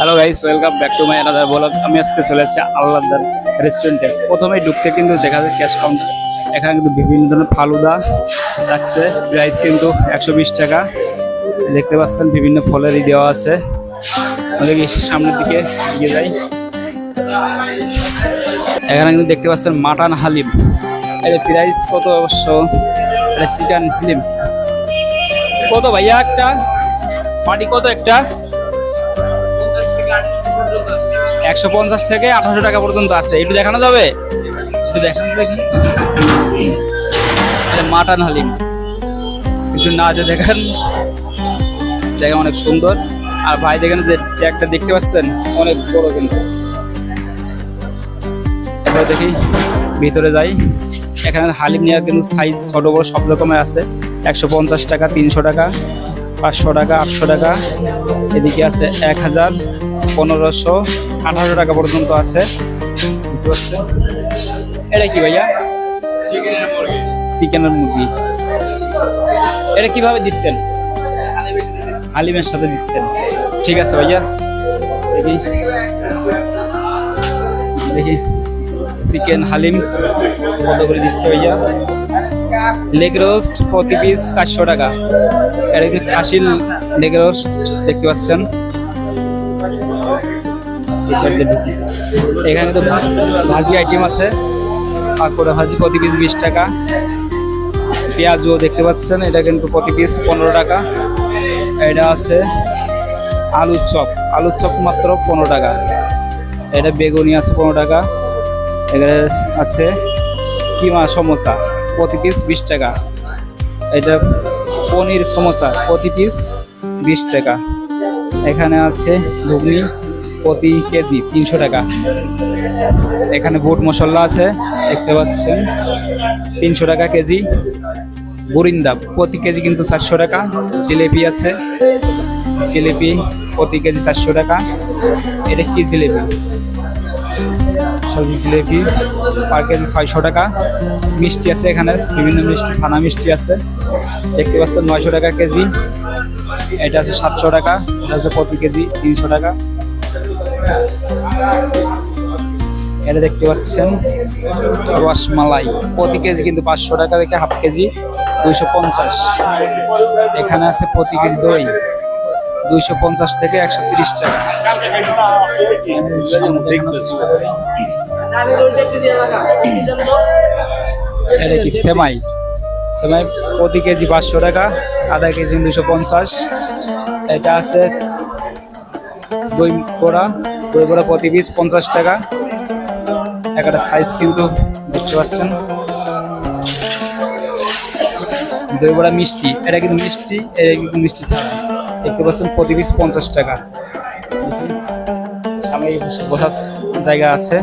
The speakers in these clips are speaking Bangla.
Hello guys, welcome back to my another blog. আমি আজকে চলে এসেছি আল্লাহদার রেস্টুরেন্টে। প্রথমেই ঢুকতে কিন্তু দেখা যায় ক্যাশ কাউন্টার। এখানে কিন্তু বিভিন্ন ধরনের ফালুদা রাখছে, প্রাইস কিন্তু 120 টাকা। দেখতে পাচ্ছেন বিভিন্ন ফলেরই দেওয়া আছে। দেখি সামনের দিকে এগিয়ে যাই। এখানে কিন্তু দেখতে পাচ্ছেন মাটন হালিম, এর প্রাইস কত অবশ্য। চিকেন হালিম কত ভাইয়া? একটা পাটি কত? একটা 150 থেকে 1800 টাকা পর্যন্ত আছে। একটু দেখানো যাবে? একটু দেখানো দেখি। মাটন হালিম একটু না যে দেখেন, জায়গা অনেক সুন্দর। আর ভাই দেখেন যে একটা দেখতে পাচ্ছেন অনেক বড় কিন্তু। এবার দেখি ভিতরে যাই। এখানে হালিম নেওয়ার কিন্তু সাইজ ছোট বড় সব রকমের আছে। 150 টাকা, 300 টাকা, 500 টাকা, 800 টাকা। এদিকে আছে 1000, 1500, 1800 টাকা পর্যন্ত আছে। এটা কি ভাইয়া? চিকেনের মুরগি। এটা কিভাবে দিচ্ছেন? হালিমের সাথে দিচ্ছেন। ঠিক আছে ভাইয়া, দেখি দেখি চিকেন হালিম কত করে দিচ্ছে ভাইয়া। লেগ রোস্ট প্রতি পিস 400 টাকা। এটা কি খাসির লেগ রোস্ট দেখতে পাচ্ছেন। এখানে তো ভাজি আইটেম আছে। পাকোড়া ভাজি প্রতি পিস 20 টাকা। পেঁয়াজও দেখতে পাচ্ছেন, এটা কিন্তু প্রতি পিস 15 টাকা। এটা আছে আলুর চপ মাত্র 15 টাকা। এটা বেগুনি আছে 15 টাকা। এখানে আছে কিমা সমোসা প্রতি পিস 20 টাকা। এটা পনির সমোসা প্রতি পিস 20 টাকা। এখানে আছে ঘুগনি প্রতি কেজি 300 টাকা। এখানে বুট মশলা আছে দেখতে পাচ্ছেন, 300 টাকা কেজি। বুরিন্দা প্রতি কেজি কিন্তু 400 টাকা। জিলেপি আছে, জিলেপি প্রতি কেজি 400 টাকা। এটা কি জিলেপি? সবজি জিলেপি পার কেজি 600 টাকা। মিষ্টি আছে এখানে বিভিন্ন মিষ্টি, ছানা মিষ্টি আছে দেখতে পাচ্ছেন 900 টাকা কেজি। এটা আছে 700 টাকা। এটা আছে প্রতি কেজি 300 টাকা। এটা দেখতে পাচ্ছেন রসমালাই প্রতি কেজি কিন্তু 500 টাকা থেকে হাফ কেজি 250। এখানে আছে প্রতি কেজি দই 250 থেকে 130 টাকা। এটা কি সেমাই প্রতি কেজি 500 টাকা, আধা কেজি 250। এটা আছে দই বড়া প্রতি পিস 50 টাকা। একটা সাইজ কিন্তু দেখতে পাচ্ছেন। দই বড়া মিষ্টি, এটা কিন্তু মিষ্টি, এটা কিন্তু মিষ্টি ছাড়া দেখতে পাচ্ছেন প্রতি পিস 50 টাকা। সামনে বসার জায়গা আছে,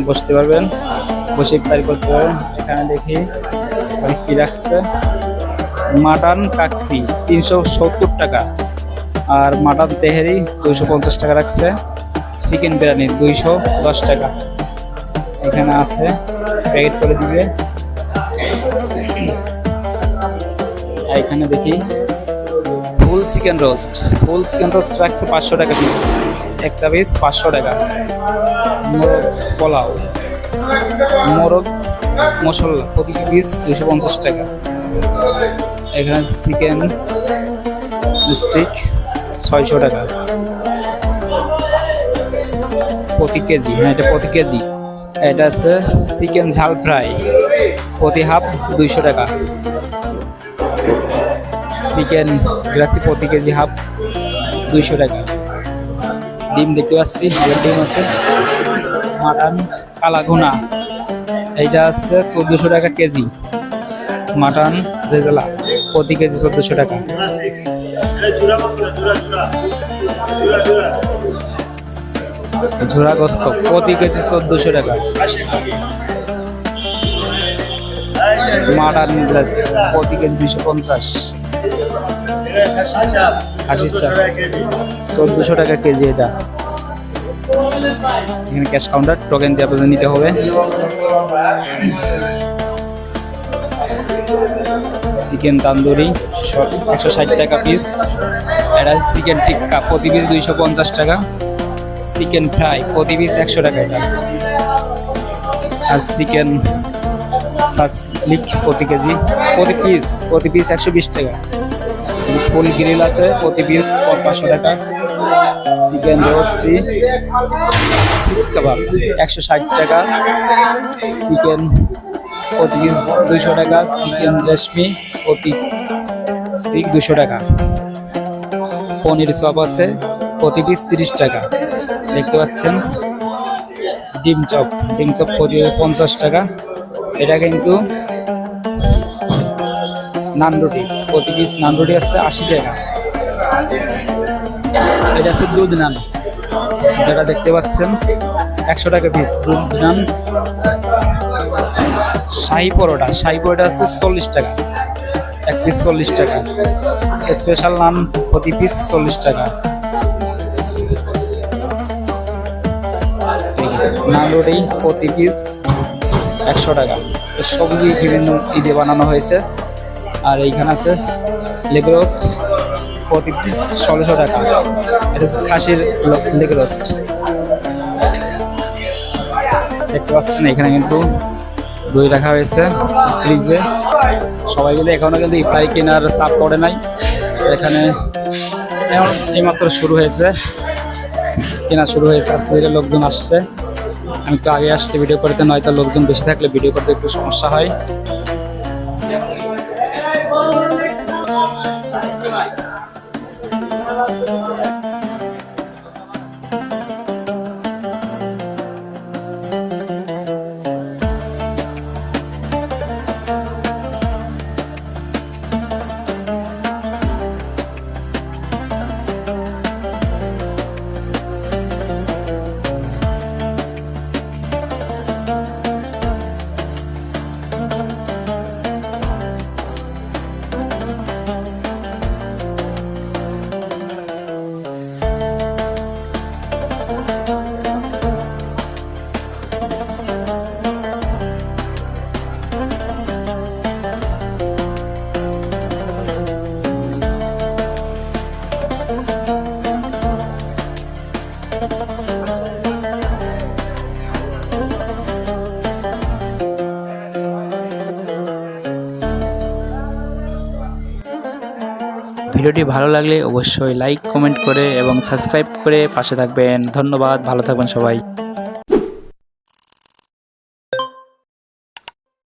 বসতে পারবেন, বসে ইফতারি করতে পারবেন। এখানে দেখি কি রাখছে। মাটন কাকসি 370 টাকা, আর মাটন তেহেরি 250 টাকা রাখছে। চিকেন বিরিয়ানি 210 টাকা। এখানে আছে, প্যাকেট করে দিবে। এখানে দেখি ফুল চিকেন রোস্ট রাখছে 500 টাকা পিস, একটা পিস 500 টাকা। মোরগ পোলাও, মোরগ মশলা প্রতি পিস 250 টাকা। এখানে চিকেন স্টিক 600 টাকা প্রতি কেজি। হ্যাঁ, এটা প্রতি কেজি। এটা আছে চিকেন ঝাল ফ্রাই প্রতি হাফ 200 টাকা। চিকেন গ্রাসি প্রতি কেজি হাফ 200 টাকা। ডিম দেখতে পাচ্ছি, ডিম আছে। মাটন কালাঘুনা, এইটা আছে 1400 টাকা কেজি। মাটন রেজালা প্রতি কেজি 1400 টাকা। ঝুরা গোস্ত প্রতি কেজি 1400 টাকা। মাটন প্রতি কেজি 250। খাসির চাপ 1400 টাকা কেজি। এটা এখানে ক্যাশ কাউন্টার, টোকেন দিয়ে আপনাদের নিতে হবে। চিকেন তান্দুরি 160 টাকা পিস। এটা চিকেন টিক্কা প্রতি পিস 250 টাকা। চিকেন ফ্রাই প্রতি পিস 100 টাকা এটা। আর চিকেন সাসলিক প্রতি কেজি প্রতি পিস 120 টাকা। ফুল গ্রিল আছে প্রতি পিস 500 টাকা। চিকেন রোস্টি শিক কাবাব 160 টাকা। চিকেন প্রতি পিস 200 টাকা। চিকেন রেশমি প্রতি শিক 200 টাকা। পনির চপ আছে প্রতি পিস 30 টাকা। দেখতে পাচ্ছেন ডিম চপ প্রতি 50 টাকা। এটা কিন্তু নান রুটি প্রতি পিস নান রুটি আছে 80 টাকা। এটা আছে দুধ নান, যেটা দেখতে পাচ্ছেন 100 টাকা পিস দুধ নান। শাহী পরোটা আছে 40 টাকা, এক পিস 40 টাকা। স্পেশাল নান প্রতি পিস 40 টাকা। নান রুটি প্রতি পিস 100 টাকা। সবজি বিভিন্ন ঈদে বানানো হয়েছে। আর এইখানে আছে লেগ রোস্ট প্রতি পিস 1600 টাকা। এটা হচ্ছে খাসির লেগ রোস্ট। দেখতে পাচ্ছেন এখানে কিন্তু দই রাখা হয়েছে ফ্রিজে। সবাই কিন্তু এখনো কিন্তু ইফতারি কেনার চাপ পড়ে নাই। এখানে এইমাত্র কেনা শুরু হয়েছে। আস্তে ধীরে লোকজন আসছে। আমি তো আগে আসছি ভিডিও করতে, নয়তো লোকজন বেশি থাকলে ভিডিও করতে একটু সমস্যা হয়। ভিডিওটি ভালো লাগলে অবশ্যই লাইক কমেন্ট করে এবং সাবস্ক্রাইব করে পাশে থাকবেন। ধন্যবাদ, ভালো থাকবেন সবাই।